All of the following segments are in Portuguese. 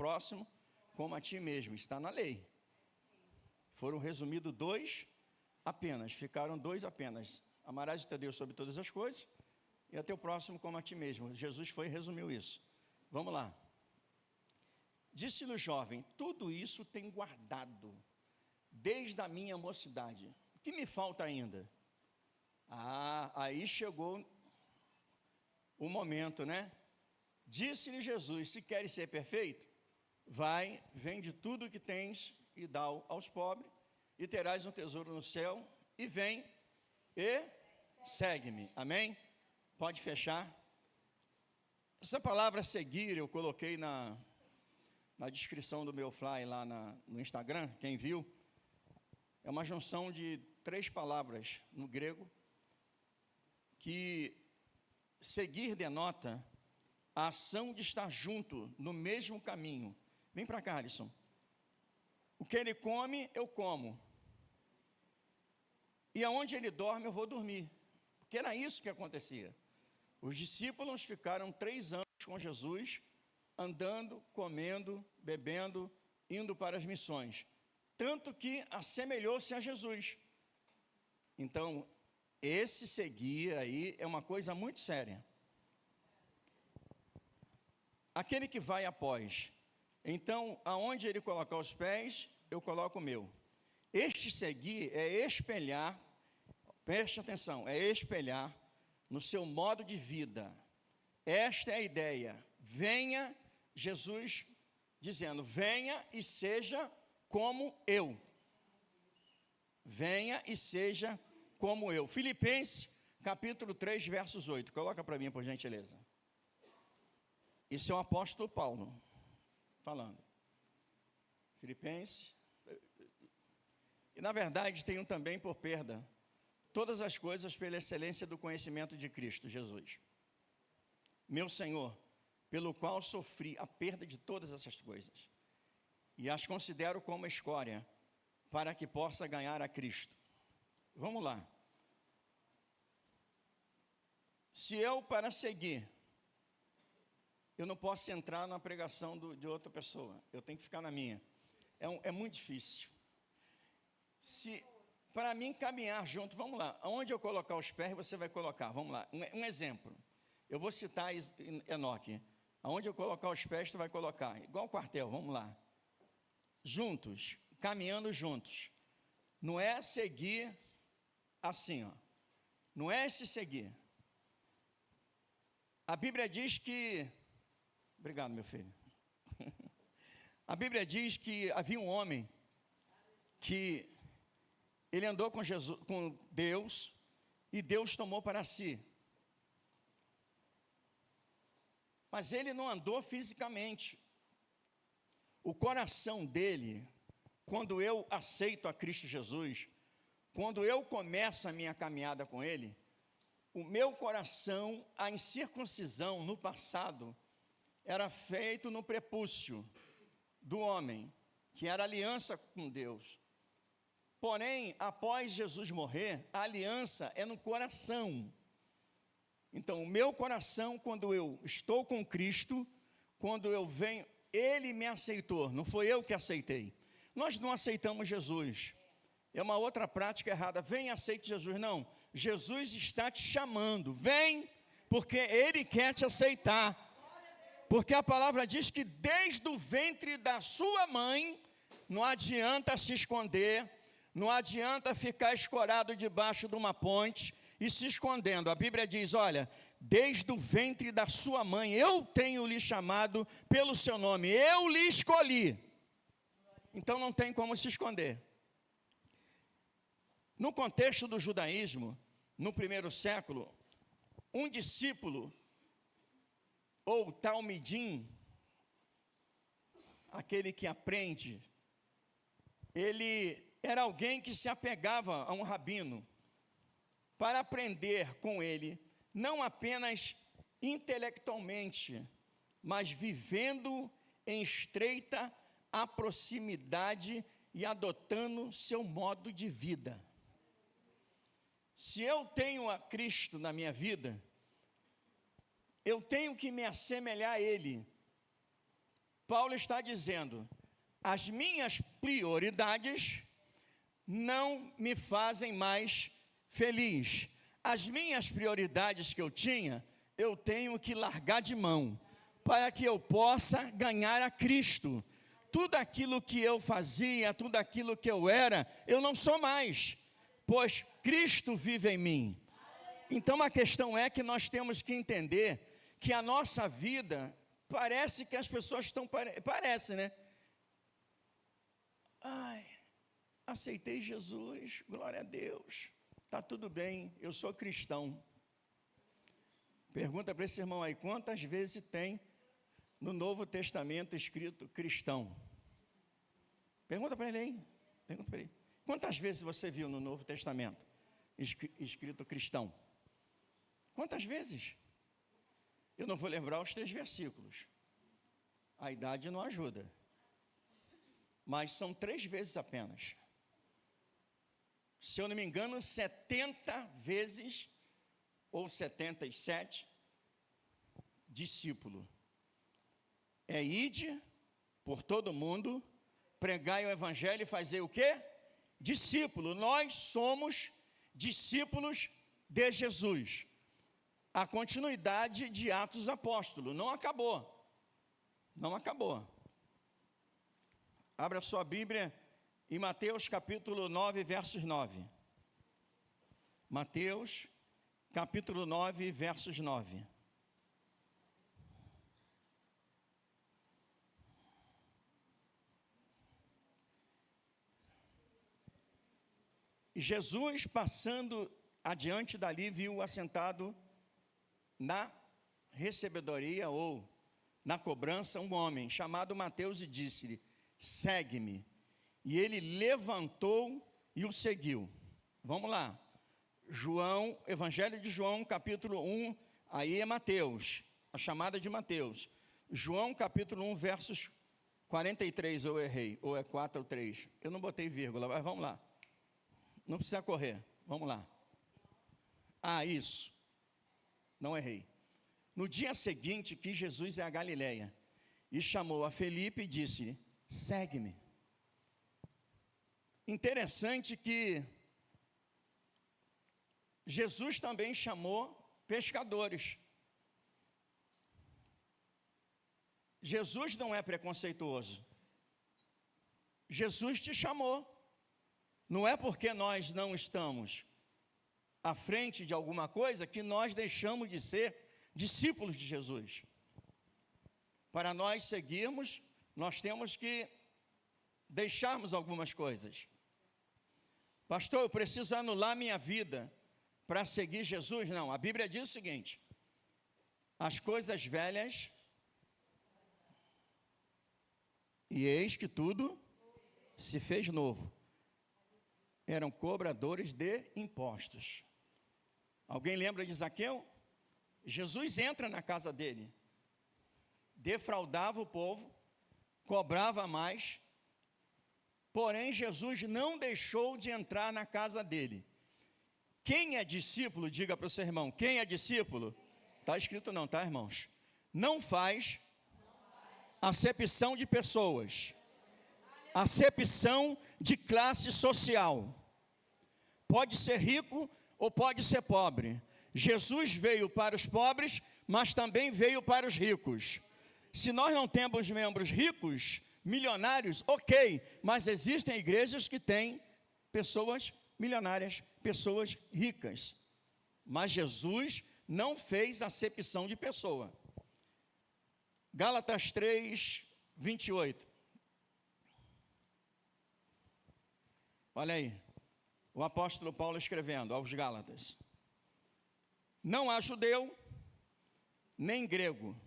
próximo como a ti mesmo. Está na lei. Foram resumidos 2 apenas, ficaram 2 apenas. Amarás o teu Deus sobre todas as coisas e a teu próximo como a ti mesmo. Jesus foi e resumiu isso. Vamos lá. Disse-lhe o jovem: tudo isso tenho guardado desde a minha mocidade. O que me falta ainda? Aí chegou o momento, né? Disse-lhe Jesus: se queres ser perfeito, vai, vende tudo o que tens e dá aos pobres, e terás um tesouro no céu, e vem e segue-me. Amém? Pode fechar. Essa palavra seguir eu coloquei na descrição do meu fly lá no Instagram, quem viu. É uma junção de 3 palavras no grego, que seguir denota a ação de estar junto, no mesmo caminho. Vem para cá, Alisson. O que ele come, eu como. E aonde ele dorme, eu vou dormir. Porque era isso que acontecia. Os discípulos ficaram 3 anos com Jesus, andando, comendo, bebendo, indo para as missões. Tanto que assemelhou-se a Jesus. Então, esse seguir aí é uma coisa muito séria. Aquele que vai após. Então, aonde ele colocar os pés, eu coloco o meu. Este seguir é espelhar, preste atenção, é espelhar no seu modo de vida. Esta é a ideia. Venha, Jesus dizendo, venha e seja como eu. Venha e seja como eu. Filipenses, capítulo 3, versos 8. Coloca para mim, por gentileza. Isso é o apóstolo Paulo falando. Filipenses. E na verdade tenho também por perda todas as coisas pela excelência do conhecimento de Cristo Jesus, meu Senhor, pelo qual sofri a perda de todas essas coisas, e as considero como escória, para que possa ganhar a Cristo. Vamos lá. Se eu, para seguir, eu não posso entrar na pregação de outra pessoa, eu tenho que ficar na minha. É muito difícil. Se para mim caminhar junto, vamos lá, onde eu colocar os pés, você vai colocar, vamos lá, um exemplo. Eu vou citar Enoque. Aonde eu colocar os pés, tu vai colocar, igual quartel, vamos lá. Juntos, caminhando juntos. Não é seguir assim, ó. Não é esse seguir. A Bíblia diz que... Obrigado, meu filho. A Bíblia diz que havia um homem que ele andou com Jesus, com Deus, e Deus tomou para si. Mas ele não andou fisicamente. O coração dele, quando eu aceito a Cristo Jesus, quando eu começo a minha caminhada com ele, o meu coração, a incircuncisão no passado, era feito no prepúcio do homem, que era aliança com Deus. Porém, após Jesus morrer, a aliança é no coração. Então, o meu coração, quando eu estou com Cristo, quando eu venho, Ele me aceitou, não foi eu que aceitei. Nós não aceitamos Jesus. É uma outra prática errada. Vem e aceite Jesus. Não, Jesus está te chamando. Vem, porque Ele quer te aceitar. Porque a palavra diz que desde o ventre da sua mãe, não adianta se esconder, não adianta ficar escorado debaixo de uma ponte e se escondendo. A Bíblia diz, olha, desde o ventre da sua mãe, eu tenho lhe chamado pelo seu nome, eu lhe escolhi. Então não tem como se esconder. No contexto do judaísmo, no primeiro século, um discípulo, ou talmidim, aquele que aprende, ele era alguém que se apegava a um rabino, para aprender com ele, não apenas intelectualmente, mas vivendo em estreita a proximidade e adotando seu modo de vida. Se eu tenho a Cristo na minha vida, eu tenho que me assemelhar a Ele, Paulo está dizendo: as minhas prioridades não me fazem mais feliz. As minhas prioridades que eu tinha, eu tenho que largar de mão, para que eu possa ganhar a Cristo. Tudo aquilo que eu fazia, tudo aquilo que eu era, eu não sou mais, pois Cristo vive em mim. Então a questão é que nós temos que entender que a nossa vida, parece que as pessoas estão, parece, né? Ai, aceitei Jesus, glória a Deus, está tudo bem, eu sou cristão. Pergunta para esse irmão aí, quantas vezes tem no Novo Testamento escrito cristão? Pergunta para ele aí, pergunta para ele. Quantas vezes você viu no Novo Testamento escrito cristão? Quantas vezes? Eu não vou lembrar os 3 versículos, a idade não ajuda, mas são 3 vezes apenas. Se eu não me engano, 70 vezes, ou 77, discípulo. É ide por todo mundo, pregai o evangelho e fazer o quê? Discípulo. Nós somos discípulos de Jesus. A continuidade de Atos Apóstolos, não acabou. Não acabou. Abra sua Bíblia em Mateus capítulo 9, versos 9. Mateus capítulo 9, versos 9. E Jesus, passando adiante dali, viu assentado na recebedoria ou na cobrança um homem chamado Mateus e disse-lhe: segue-me. E ele levantou e o seguiu. Vamos lá. João, Evangelho de João, capítulo 1, aí é Mateus, a chamada de Mateus. João, capítulo 1, versos 43, ou eu errei, ou é 4 ou 3. Eu não botei vírgula, mas vamos lá. Não precisa correr, vamos lá. Ah, isso. Não errei. No dia seguinte, quis Jesus ir a Galileia, e chamou a Felipe e disse: segue-me. Interessante que Jesus também chamou pescadores. Jesus não é preconceituoso. Jesus te chamou. Não é porque nós não estamos à frente de alguma coisa que nós deixamos de ser discípulos de Jesus. Para nós seguirmos, nós temos que deixarmos algumas coisas. Pastor, eu preciso anular minha vida para seguir Jesus? Não, a Bíblia diz o seguinte: as coisas velhas, e eis que tudo se fez novo. Eram cobradores de impostos. Alguém lembra de Zaqueu? Jesus entra na casa dele, defraudava o povo, cobrava mais, porém Jesus não deixou de entrar na casa dele. Quem é discípulo, diga para o seu irmão, quem é discípulo? Está escrito não, tá, irmãos? Não faz acepção de pessoas, acepção de classe social. Pode ser rico ou pode ser pobre. Jesus veio para os pobres, mas também veio para os ricos. Se nós não temos membros ricos, milionários, ok, mas existem igrejas que têm pessoas milionárias, pessoas ricas. Mas Jesus não fez acepção de pessoa. Gálatas 3, 28. Olha aí, o apóstolo Paulo escrevendo aos Gálatas: não há judeu, nem grego,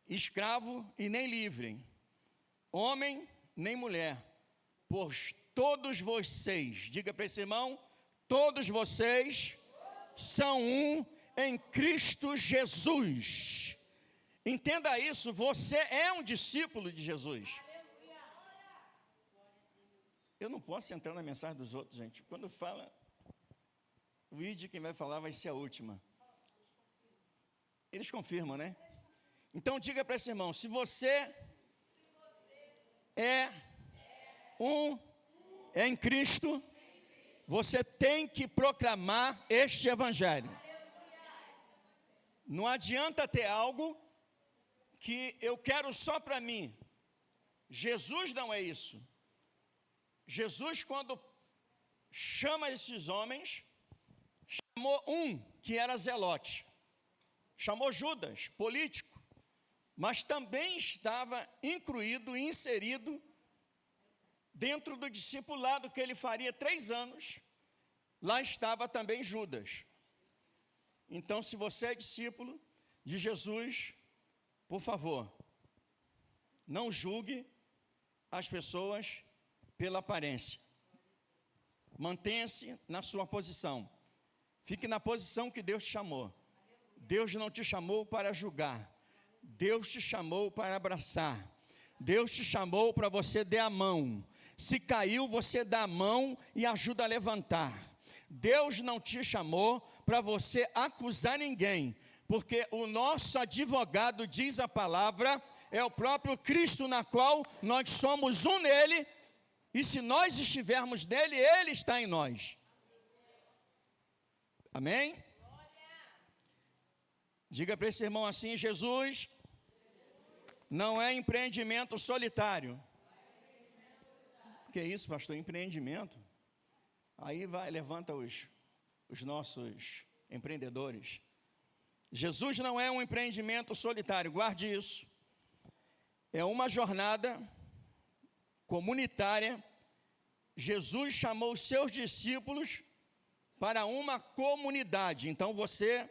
escravo e nem livre, homem nem mulher, pois todos vocês, diga para esse irmão, todos vocês são um em Cristo Jesus. Entenda isso, você é um discípulo de Jesus. Eu não posso entrar na mensagem dos outros, gente. Quando fala, o ID, quem vai falar vai ser a última. Eles confirmam, né? Então diga para esse irmão, se você é um em Cristo, você tem que proclamar este evangelho. Não adianta ter algo que eu quero só para mim. Jesus não é isso. Jesus, quando chama esses homens, chamou um que era zelote, chamou Judas, político, mas também estava incluído, inserido dentro do discipulado que ele faria 3 anos. Lá estava também Judas. Então, se você é discípulo de Jesus, por favor, não julgue as pessoas pela aparência. Mantenha-se na sua posição. Fique na posição que Deus te chamou. Deus não te chamou para julgar. Deus te chamou para abraçar. Deus te chamou para você dar a mão. Se caiu, você dá a mão e ajuda a levantar. Deus não te chamou para você acusar ninguém, porque o nosso advogado, diz a palavra, é o próprio Cristo, na qual nós somos um nele, e se nós estivermos nele, ele está em nós. Amém? Diga para esse irmão assim: Jesus não é empreendimento solitário. Que isso, pastor? Empreendimento? Aí vai, levanta os nossos empreendedores. Jesus não é um empreendimento solitário, guarde isso. É uma jornada comunitária. Jesus chamou os seus discípulos para uma comunidade. Então você,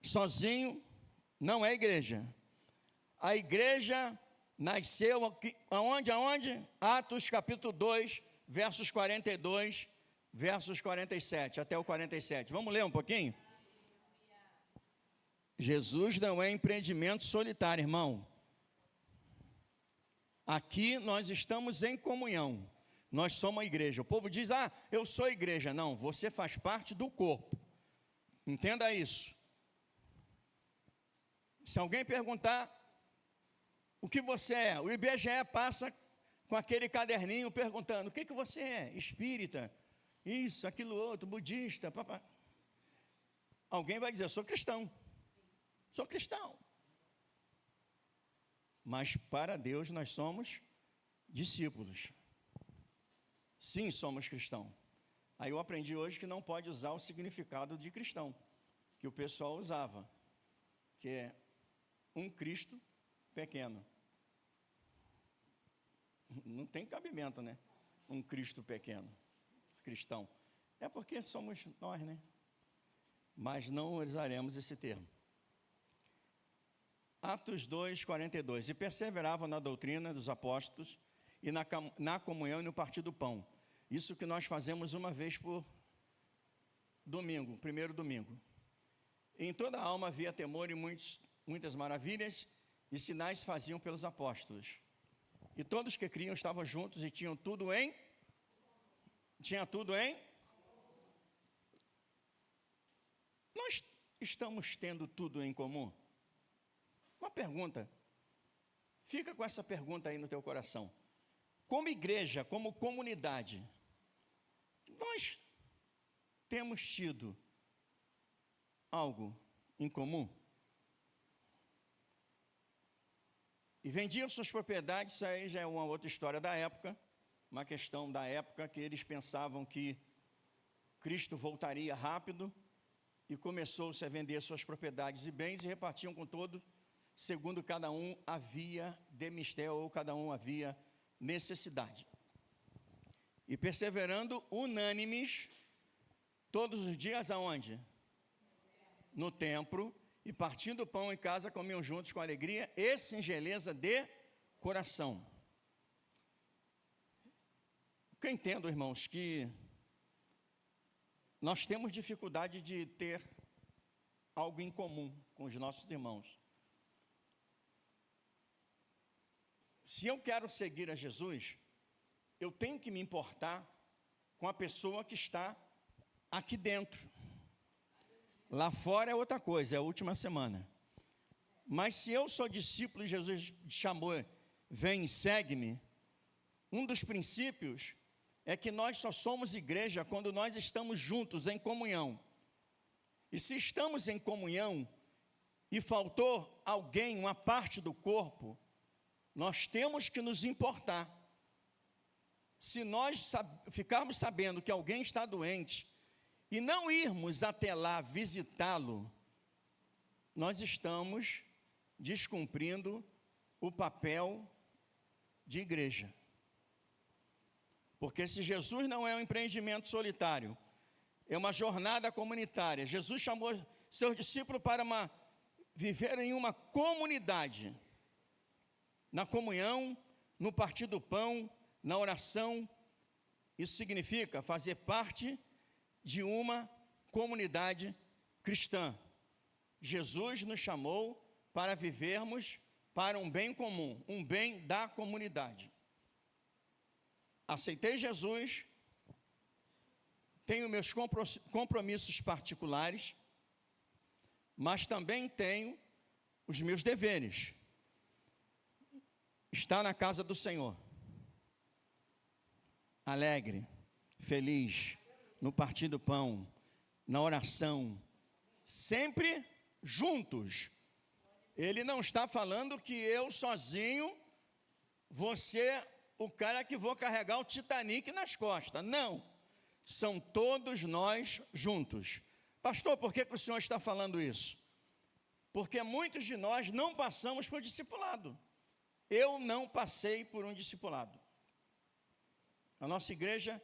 sozinho, não é igreja. A igreja nasceu aonde? Atos capítulo 2, versos 42, versos 47, até o 47. Vamos ler um pouquinho? Jesus não é empreendimento solitário, irmão. Aqui nós estamos em comunhão. Nós somos a igreja. O povo diz: eu sou a igreja. Não, você faz parte do corpo. Entenda isso. Se alguém perguntar o que você é, o IBGE passa com aquele caderninho perguntando: o que você é? Espírita, isso, aquilo outro, budista, papá. Alguém vai dizer: eu sou cristão. Sou cristão. Mas para Deus nós somos discípulos. Sim, somos cristãos. Aí eu aprendi hoje que não pode usar o significado de cristão, que o pessoal usava, que é um Cristo pequeno. Não tem cabimento, né? Um Cristo pequeno, cristão. É porque somos nós, né? Mas não usaremos esse termo. Atos 2, 42. E perseveravam na doutrina dos apóstolos e na comunhão e no partir do pão. Isso que nós fazemos uma vez por domingo, primeiro domingo. Em toda a alma havia temor e muitas maravilhas e sinais faziam pelos apóstolos. E todos que criam estavam juntos e tinham tudo em? Nós estamos tendo tudo em comum? Uma pergunta. Fica com essa pergunta aí no teu coração. Como igreja, como comunidade, nós temos tido algo em comum? E vendiam suas propriedades, isso aí já é uma outra história da época, uma questão da época que eles pensavam que Cristo voltaria rápido e começou-se a vender suas propriedades e bens e repartiam com todos, segundo cada um havia de mistério ou cada um havia necessidade. E perseverando unânimes, todos os dias aonde? No templo, e partindo o pão em casa, comiam juntos com alegria e singeleza de coração. Porque eu entendo, irmãos, que nós temos dificuldade de ter algo em comum com os nossos irmãos. Se eu quero seguir a Jesus, eu tenho que me importar com a pessoa que está aqui dentro. Lá fora é outra coisa, é a última semana. Mas se eu sou discípulo e Jesus chamou, vem e segue-me, Um dos princípios é que nós só somos igreja quando nós estamos juntos em comunhão. E se estamos em comunhão e faltou alguém, uma parte do corpo, nós temos que nos importar. Se nós ficarmos sabendo que alguém está doente e não irmos até lá visitá-lo, nós estamos descumprindo o papel de igreja. Porque se Jesus não é um empreendimento solitário, é uma jornada comunitária. Jesus chamou seus discípulos para viver em uma comunidade, na comunhão, no partir do pão, na oração. Isso significa fazer parte de uma comunidade cristã. Jesus nos chamou para vivermos para um bem comum, um bem da comunidade. Aceitei Jesus, tenho meus compromissos particulares, mas também tenho os meus deveres. Estar na casa do Senhor, alegre, feliz, no partir do pão, na oração, sempre juntos. Ele não está falando que eu sozinho vou ser o cara que vou carregar o Titanic nas costas. Não, são todos nós juntos. Pastor, por que o senhor está falando isso? Porque muitos de nós não passamos por discipulado. Eu não passei por um discipulado. A nossa igreja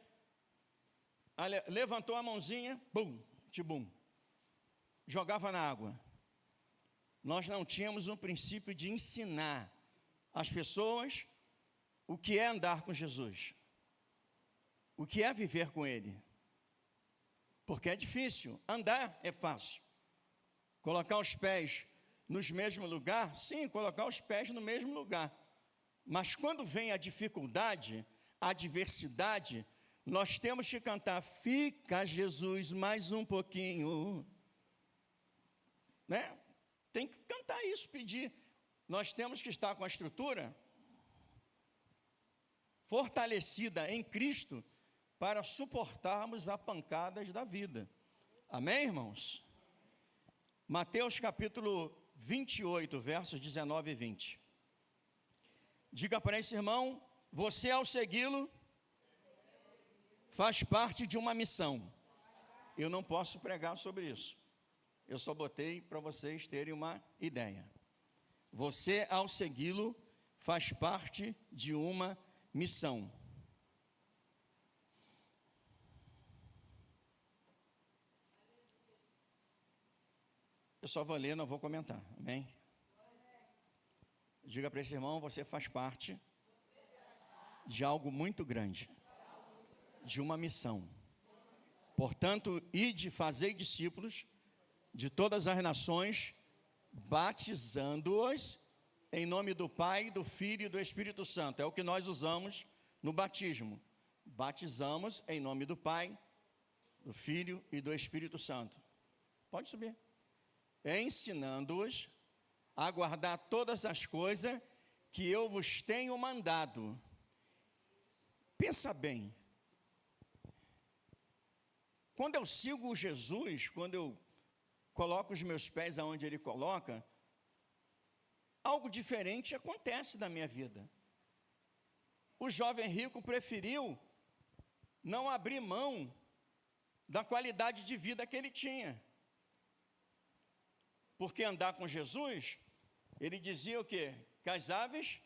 levantou a mãozinha, bum, tibum, jogava na água. Nós não tínhamos um princípio de ensinar as pessoas o que é andar com Jesus, o que é viver com Ele. Porque é difícil, andar é fácil. Colocar os pés no mesmo lugar, sim, colocar os pés no mesmo lugar. Mas quando vem a dificuldade, a adversidade, nós temos que cantar, fica Jesus mais um pouquinho, né? Tem que cantar isso, pedir. Nós temos que estar com a estrutura fortalecida em Cristo para suportarmos as pancadas da vida. Amém, irmãos? Mateus capítulo 28, versos 19 e 20. Diga para esse irmão, você ao segui-lo faz parte de uma missão. Eu não posso pregar sobre isso. Eu só botei para vocês terem uma ideia. Você ao segui-lo faz parte de uma missão. Eu só vou ler, não vou comentar, amém? Diga para esse irmão, você faz parte de algo muito grande, de uma missão. Portanto, ide, fazei discípulos de todas as nações, batizando-os em nome do Pai, do Filho e do Espírito Santo. É o que nós usamos no batismo. Batizamos em nome do Pai, do Filho e do Espírito Santo. Pode subir. Ensinando-os a guardar todas as coisas que eu vos tenho mandado. Pensa bem. Quando eu sigo Jesus, quando eu coloco os meus pés aonde Ele coloca, algo diferente acontece na minha vida. O jovem rico preferiu não abrir mão da qualidade de vida que ele tinha. Porque andar com Jesus, ele dizia o quê? Que as aves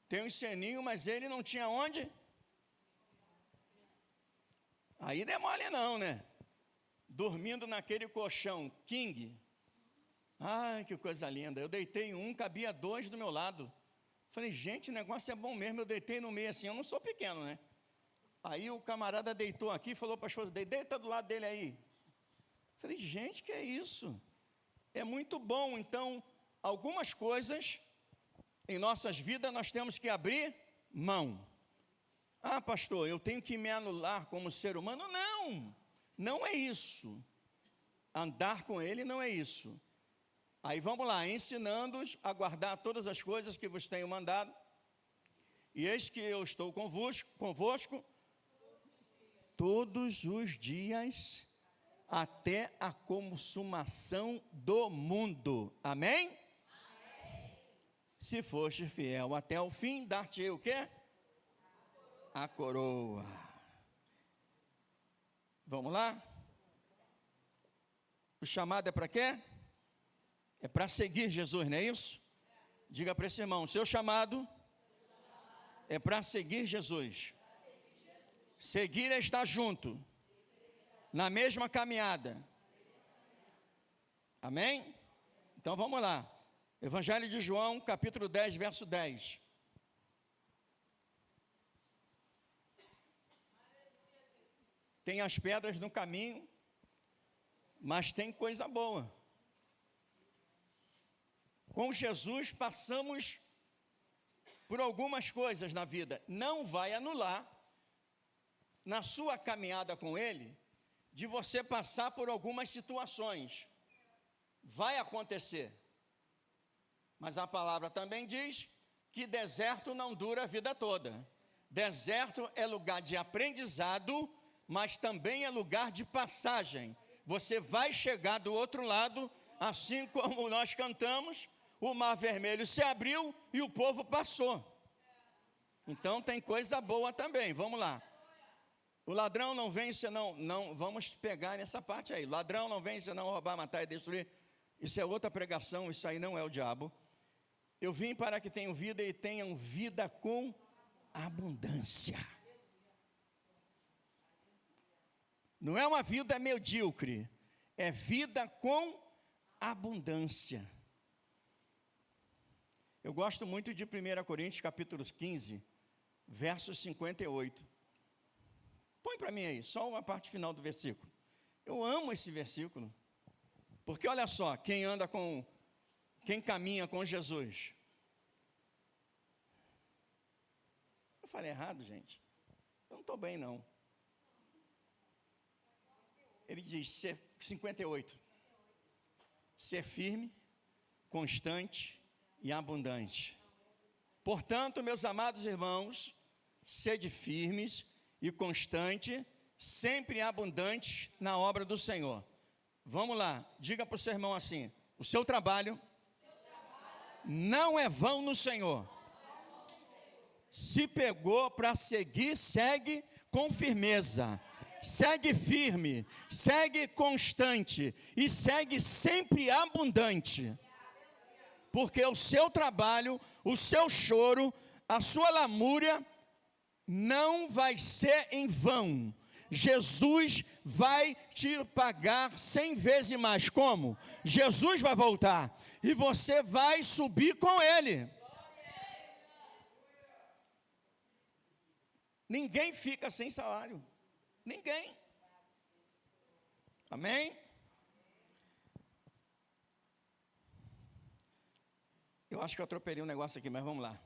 têm um ceninho, mas ele não tinha onde? Aí não é mole não, né? Dormindo naquele colchão king. Ai, que coisa linda. Eu deitei em um, cabia dois do meu lado. Falei, gente, o negócio é bom mesmo. Eu deitei no meio assim, eu não sou pequeno, né? Aí o camarada deitou aqui e falou para a esposa, deita do lado dele aí. Falei, gente, que é isso? É muito bom. Então, algumas coisas em nossas vidas nós temos que abrir mão. Ah, pastor, eu tenho que me anular como ser humano? Não, não é isso. Andar com Ele não é isso. Aí vamos lá, ensinando-os a guardar todas as coisas que vos tenho mandado. E eis que eu estou convosco todos os dias, até a consumação do mundo. Amém? Amém. Se foste fiel até o fim, dar-te-ei o quê? A coroa. Vamos lá? O chamado é para quê? É para seguir Jesus, não é isso? Diga para esse irmão, o seu chamado é para seguir Jesus. Seguir é estar junto, na mesma caminhada. Amém? Então vamos lá. Evangelho de João, capítulo 10, verso 10. Tem as pedras no caminho, mas tem coisa boa. Com Jesus passamos por algumas coisas na vida. Não vai anular, na sua caminhada com Ele, de você passar por algumas situações. Vai acontecer. Mas a palavra também diz que deserto não dura a vida toda. Deserto é lugar de aprendizado, mas também é lugar de passagem. Você vai chegar do outro lado, assim como nós cantamos, o mar vermelho se abriu e o povo passou. Então tem coisa boa também, vamos lá. O ladrão não vem senão, vamos pegar nessa parte aí. O ladrão não vem senão roubar, matar e destruir. Isso é outra pregação, isso aí não é o diabo. Eu vim para que tenham vida e tenham vida com abundância. Não é uma vida medíocre, é vida com abundância. Eu gosto muito de 1 Coríntios capítulo 15, verso 58. Põe para mim aí, só uma parte final do versículo. Eu amo esse versículo, porque olha só, quem caminha com Jesus. Eu falei errado, gente. Eu não estou bem, não. Ele diz, 58. Ser firme, constante e abundante. Portanto, meus amados irmãos, sede firmes e constante, sempre abundante na obra do Senhor. Vamos lá, diga para o seu irmão assim: o seu trabalho não é vão no Senhor. Se pegou para seguir, segue com firmeza. Segue firme, segue constante e segue sempre abundante. Porque o seu trabalho, o seu choro, a sua lamúria não vai ser em vão. Jesus vai te pagar 100 vezes mais. Como? Jesus vai voltar e você vai subir com Ele. Ninguém fica sem salário. Ninguém. Amém? Eu acho que eu atropelei um negócio aqui, mas vamos lá.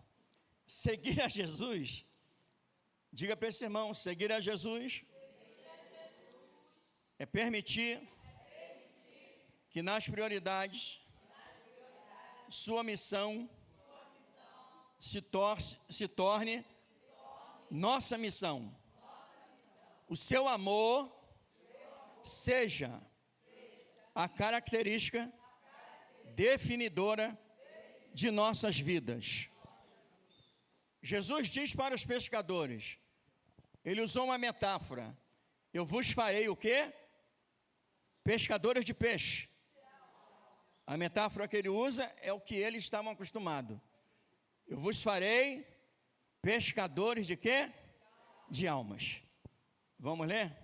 Seguir a Jesus. Diga para esse irmão, seguir a Jesus é permitir que nas prioridades sua missão se torne nossa missão. O seu amor seja a característica definidora de nossas vidas. Jesus diz para os pescadores, ele usou uma metáfora: eu vos farei o quê? Pescadores de peixe. A metáfora que ele usa é o que eles estavam acostumados. Eu vos farei pescadores de quê? De almas. Vamos ler?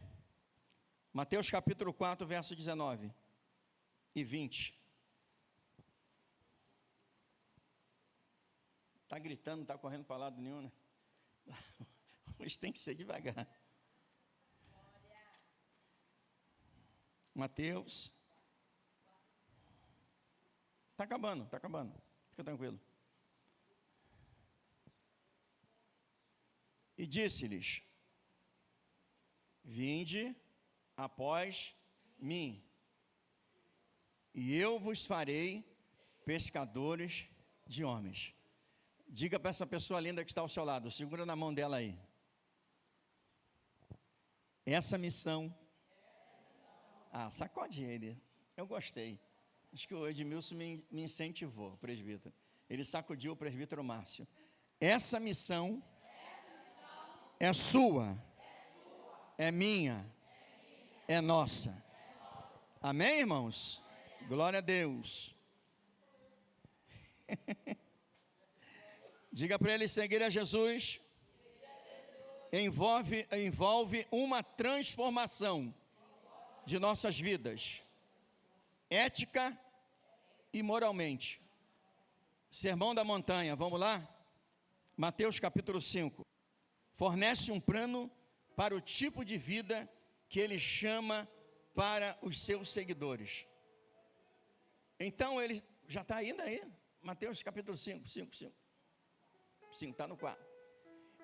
Mateus capítulo 4, verso 19 e 20. Está gritando, não está correndo para lado nenhum, né? Hoje tem que ser devagar. Mateus. Está acabando. Fica tranquilo. E disse-lhes: vinde após mim, e eu vos farei pescadores de homens. Diga para essa pessoa linda que está ao seu lado, segura na mão dela aí. Essa missão. Sacode ele. Eu gostei. Acho que o Edmilson me incentivou, o presbítero. Ele sacudiu o presbítero Márcio. Essa missão é sua, é minha, é nossa. Amém, irmãos? Glória a Deus. Diga para ele: seguir a Jesus envolve uma transformação de nossas vidas, ética e moralmente. Sermão da montanha, vamos lá? Mateus capítulo 5. Fornece um plano para o tipo de vida que ele chama para os seus seguidores. Então ele já está indo aí. Mateus capítulo 5, 5, está no 4.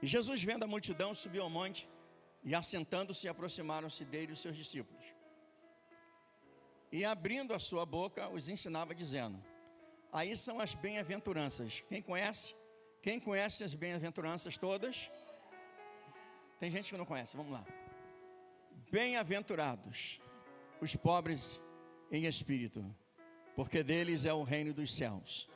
E Jesus, vendo a multidão, subiu ao monte e, assentando-se, aproximaram-se dele os seus discípulos. E abrindo a sua boca, os ensinava dizendo: aí são as bem-aventuranças. Quem conhece? Quem conhece as bem-aventuranças todas? Tem gente que não conhece, vamos lá. Bem-aventurados os pobres em espírito, porque deles é o reino dos céus.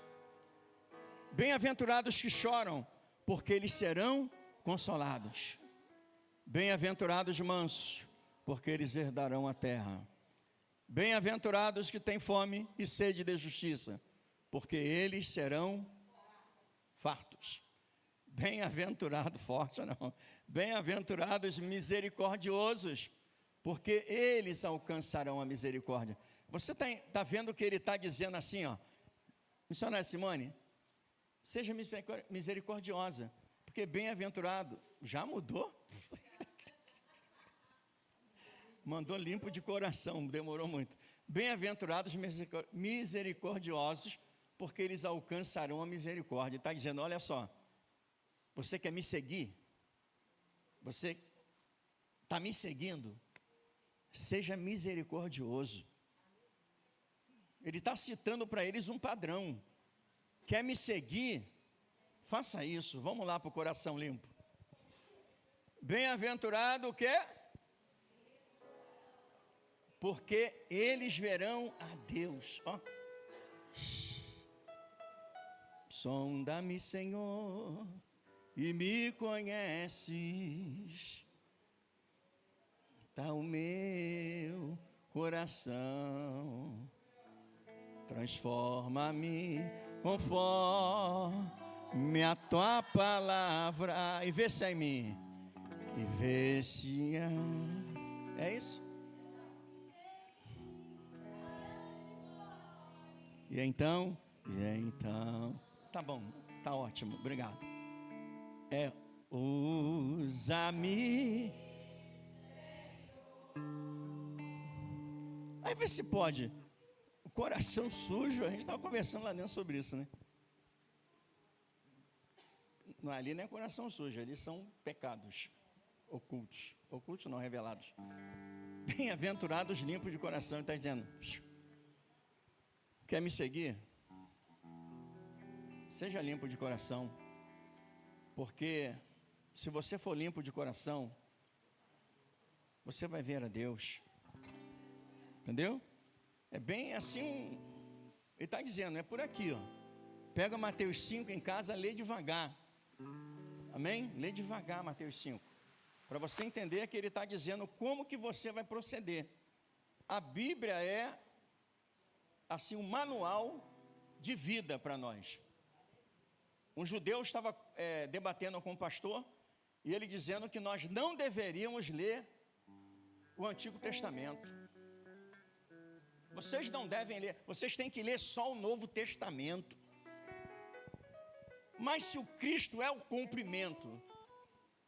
Bem-aventurados que choram, porque eles serão consolados. Bem-aventurados mansos, porque eles herdarão a terra. Bem-aventurados que têm fome e sede de justiça, porque eles serão fartos. Bem-aventurado, forte não. Bem-aventurados misericordiosos, porque eles alcançarão a misericórdia. Você está vendo que ele está dizendo assim, ó. Missionária Simone, seja misericordiosa, porque bem-aventurado, já mudou? Mandou limpo de coração, demorou muito. Bem-aventurados misericordiosos, porque eles alcançarão a misericórdia. Está dizendo, olha só, você quer me seguir? Você está me seguindo? Seja misericordioso. Ele está citando para eles um padrão. Quer me seguir? Faça isso. Vamos lá para o coração limpo. Bem-aventurado o quê? Porque eles verão a Deus. Ó. Sonda-me, Senhor, e me conheces. Está o meu coração. Transforma-me conforme a tua palavra. E vê se é em mim. E vê se é isso. E então, tá bom, tá ótimo, obrigado. Usa-me. Aí vê se pode. O coração sujo, a gente estava conversando lá dentro sobre isso, né? Não, ali não é coração sujo, ali são pecados ocultos. Ocultos não, revelados. Bem-aventurados limpos de coração, ele está dizendo: quer me seguir? Seja limpo de coração, porque se você for limpo de coração, você vai ver a Deus. Entendeu? É bem assim, ele está dizendo, é por aqui, ó. Pega Mateus 5 em casa, lê devagar. Amém? Lê devagar Mateus 5. Para você entender que ele está dizendo como que você vai proceder. A Bíblia é assim, um manual de vida para nós. Um judeu estava debatendo com um pastor, e ele dizendo que nós não deveríamos ler o Antigo Testamento. Vocês não devem ler, vocês têm que ler só o Novo Testamento. Mas se o Cristo é o cumprimento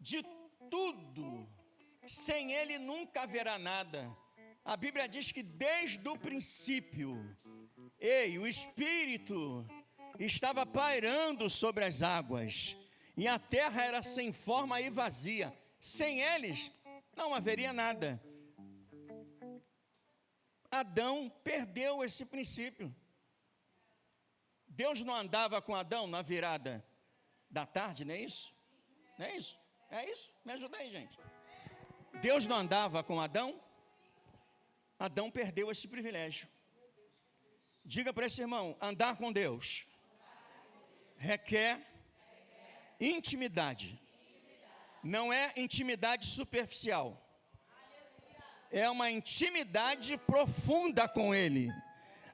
de tudo, sem Ele nunca haverá nada. A Bíblia diz que desde o princípio, o Espírito estava pairando sobre as águas, e a terra era sem forma e vazia. Sem eles, não haveria nada. Adão perdeu esse princípio. Deus não andava com Adão na virada. da tarde, não é isso? Não é isso? É isso? Me ajuda aí, gente. Deus não andava com Adão? Adão perdeu esse privilégio. Diga para esse irmão, andar com Deus requer intimidade. Não é intimidade superficial. É uma intimidade profunda com Ele.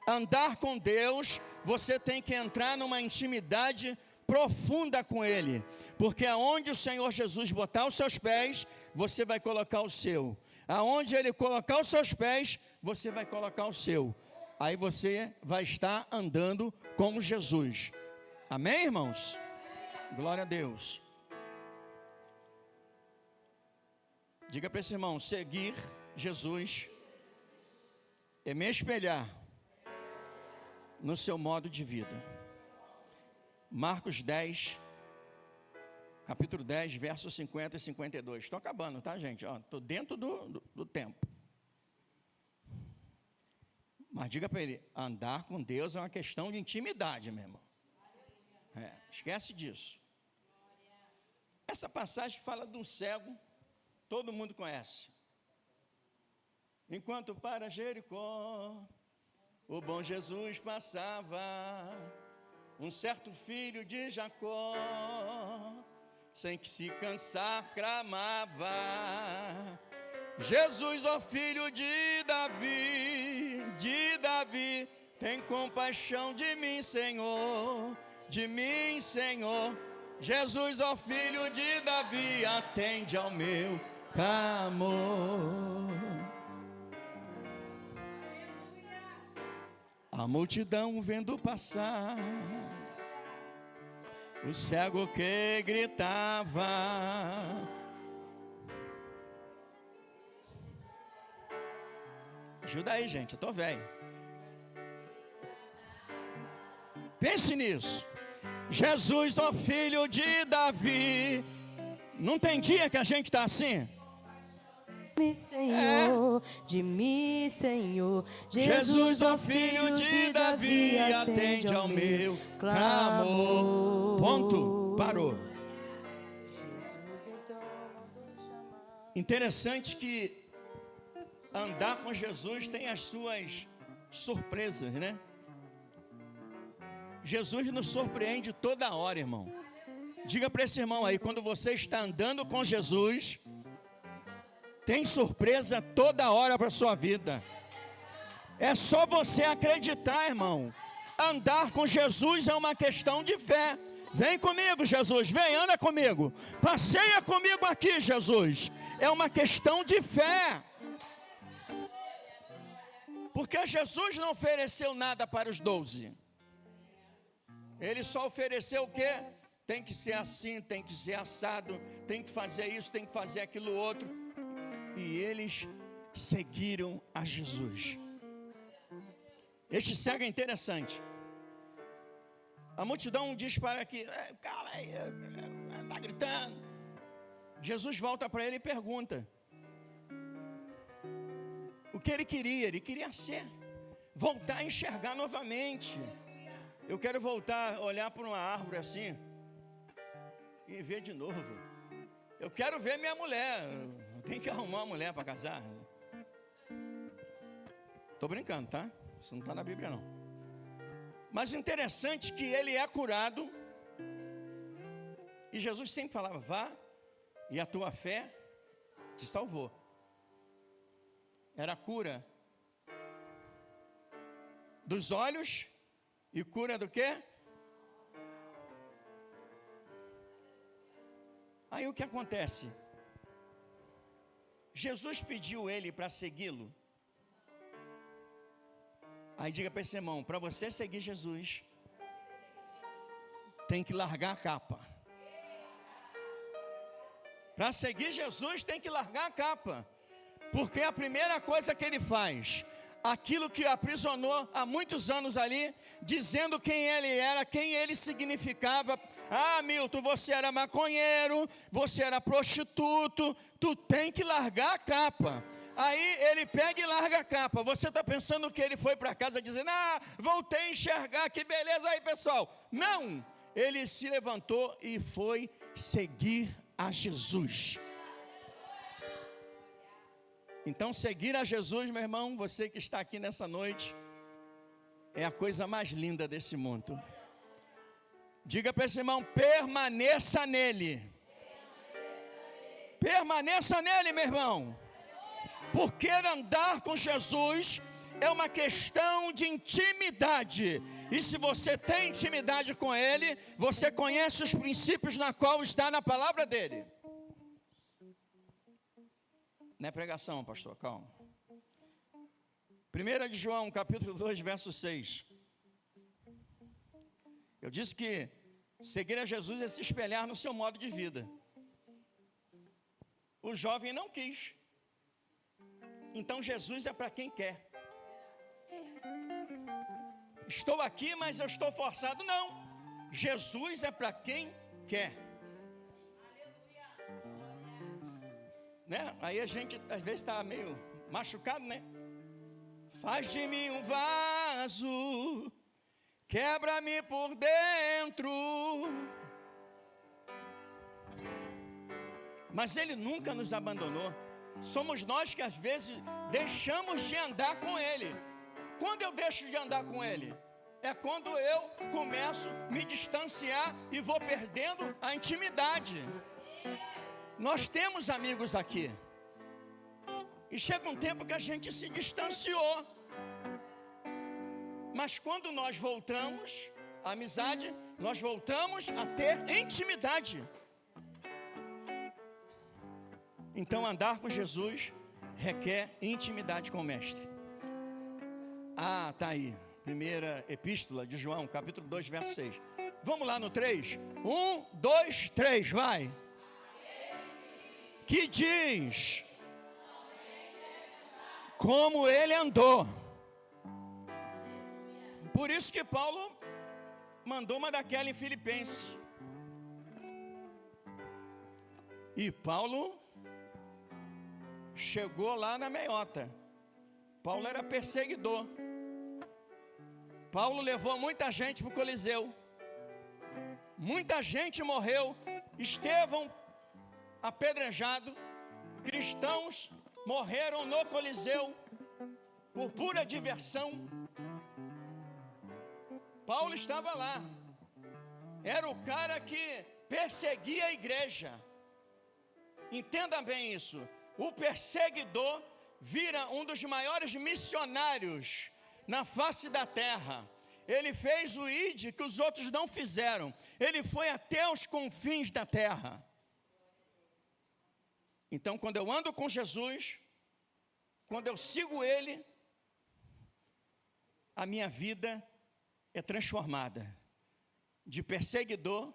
Andar com Deus, você tem que entrar numa intimidade profunda com Ele. Porque aonde o Senhor Jesus botar os seus pés, você vai colocar o seu. Aonde Ele colocar os seus pés, você vai colocar o seu. Aí você vai estar andando com Jesus. Amém, irmãos? Glória a Deus. Diga para esse irmão, seguir Jesus é me espelhar no seu modo de vida. Marcos 10, capítulo 10, versos 50 e 52. Estou acabando, tá, gente? Estou dentro do tempo. Mas diga para ele, andar com Deus é uma questão de intimidade, meu irmão. Esquece disso. Essa passagem fala de um cego, todo mundo conhece. Enquanto para Jericó, o bom Jesus passava, um certo filho de Jacó, sem que se cansar, clamava: Jesus, ó filho de Davi, tem compaixão de mim, Senhor, de mim, Senhor. Jesus, ó filho de Davi, atende ao meu clamor. A multidão vendo passar, o cego que gritava. Ajuda aí, gente, eu estou velho. Pense nisso. Jesus, ó filho de Davi. Não tem dia que a gente está assim? Senhor, de mim, Senhor. Jesus, ó filho de Davi, atende ao meu clamor. Ponto, parou. Interessante que andar com Jesus tem as suas surpresas, né? Jesus nos surpreende toda hora, irmão. Diga para esse irmão aí, quando você está andando com Jesus, tem surpresa toda hora para a sua vida. É só você acreditar, irmão. Andar com Jesus é uma questão de fé. Vem comigo, Jesus, vem, anda comigo. Passeia comigo aqui, Jesus. É uma questão de fé. Porque Jesus não ofereceu nada para os 12. Ele só ofereceu o quê? Tem que ser assim, tem que ser assado, tem que fazer isso, tem que fazer aquilo outro. E eles seguiram a Jesus. Este cego é interessante. A multidão diz para que, cara, está gritando. Jesus volta para ele e pergunta o que ele queria voltar a enxergar novamente. Eu quero voltar a olhar para uma árvore assim e ver de novo. Eu quero ver minha mulher. Eu tenho que arrumar uma mulher para casar. Estou brincando, tá? Isso não está na Bíblia, não. Mas o interessante é que ele é curado. E Jesus sempre falava, vá, e a tua fé te salvou. Era cura dos olhos e cura do quê? Aí o que acontece? Jesus pediu ele para segui-lo. Aí diga para esse irmão, para você seguir Jesus, tem que largar a capa. Para seguir Jesus tem que largar a capa. Porque a primeira coisa que ele faz, aquilo que aprisionou há muitos anos ali, dizendo quem ele era, quem ele significava. Ah, Milton, você era maconheiro, você era prostituto, tu tem que largar a capa. Aí ele pega e larga a capa. Você está pensando que ele foi para casa dizendo, voltei a enxergar, que beleza aí, pessoal. Não, ele se levantou e foi seguir a Jesus. Então, seguir a Jesus, meu irmão, você que está aqui nessa noite, é a coisa mais linda desse mundo. Diga para esse irmão, permaneça nele. Permaneça nele, meu irmão. Porque andar com Jesus é uma questão de intimidade. E se você tem intimidade com Ele, você conhece os princípios na qual está na palavra dEle. Não é pregação, pastor, calma. 1 de João, capítulo 2, verso 6. Eu disse que seguir a Jesus é se espelhar no seu modo de vida. O jovem não quis. Então Jesus é para quem quer. Estou aqui, mas eu estou forçado. Não. Jesus é para quem quer. Né? Aí a gente às vezes está meio machucado, né? Faz de mim um vaso, quebra-me por dentro. Mas Ele nunca nos abandonou. Somos nós que às vezes deixamos de andar com Ele. Quando eu deixo de andar com Ele? É quando eu começo a me distanciar e vou perdendo a intimidade. Nós temos amigos aqui. E chega um tempo que a gente se distanciou. Mas quando nós voltamos à amizade, nós voltamos a ter intimidade. Então andar com Jesus requer intimidade com o Mestre. Ah, tá aí. Primeira epístola de João, capítulo 2, verso 6. Vamos lá no 3. 1, 2, 3, vai. Que diz como ele andou. Por isso que Paulo mandou uma daquela em Filipenses. E Paulo chegou lá na meiota. Paulo era perseguidor. Paulo levou muita gente para o Coliseu. Muita gente morreu. Estevão apedrejado. Cristãos morreram no Coliseu por pura diversão. Paulo estava lá. Era o cara que perseguia a igreja. Entenda bem isso. O perseguidor vira um dos maiores missionários na face da terra. Ele fez o ide que os outros não fizeram. Ele foi até os confins da terra. Então, quando eu ando com Jesus, quando eu sigo Ele, a minha vida é transformada. De perseguidor,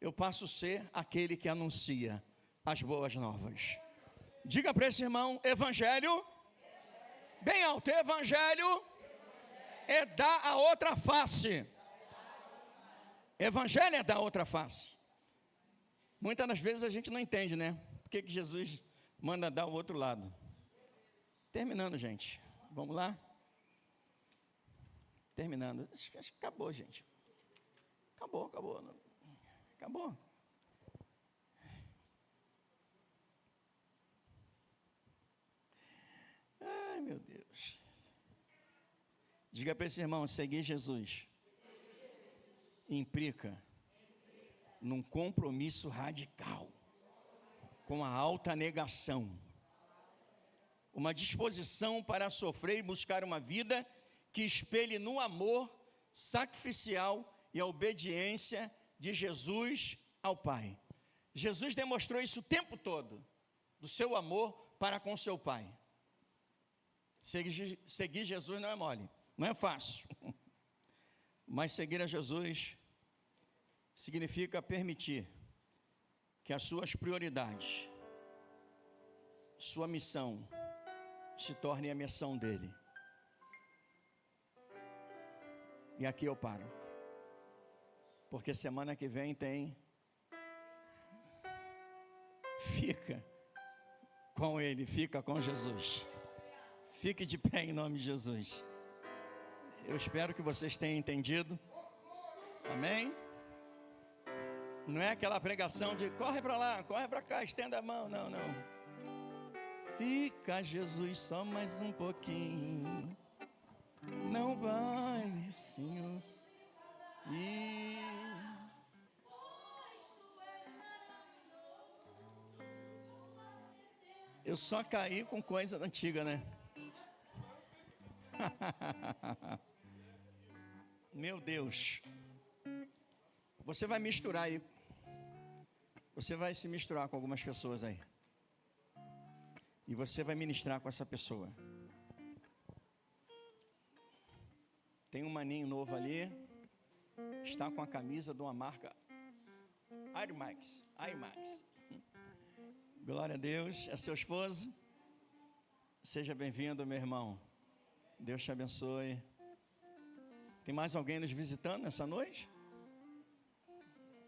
eu passo a ser aquele que anuncia as boas novas. Diga para esse irmão, evangelho, bem alto, evangelho é dar a outra face. Evangelho é dar a outra face. Muitas das vezes a gente não entende, né? Por que Jesus manda dar o outro lado? Terminando, gente. Vamos lá? Terminando. Acho que acabou, gente. Acabou. Acabou. Ai, meu Deus. Diga para esse irmão, seguir Jesus implica num compromisso radical com a alta negação, uma disposição para sofrer e buscar uma vida que espelhe no amor sacrificial e a obediência de Jesus ao Pai. Jesus demonstrou isso o tempo todo, do seu amor para com seu Pai. Seguir Jesus não é mole, não é fácil. Mas seguir a Jesus significa permitir que as suas prioridades, sua missão, se torne a missão dele. E aqui eu paro. Porque semana que vem tem. Fica com ele, fica com Jesus. Fique de pé em nome de Jesus. Eu espero que vocês tenham entendido. Amém? Não é aquela pregação de corre para lá, corre para cá, estenda a mão. Não, não. Fica, Jesus, só mais um pouquinho. Não vai, Senhor. E eu só caí com coisa antiga, né? Meu Deus. Você vai misturar aí. Você vai se misturar com algumas pessoas aí. E você vai ministrar com essa pessoa. Tem um maninho novo ali. Está com a camisa de uma marca IMAX. Glória a Deus. É seu esposo? Seja bem-vindo, meu irmão. Deus te abençoe. Tem mais alguém nos visitando nessa noite?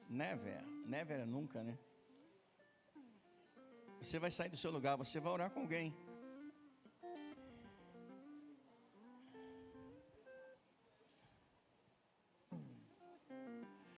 Never é nunca, né? Você vai sair do seu lugar, você vai orar com alguém.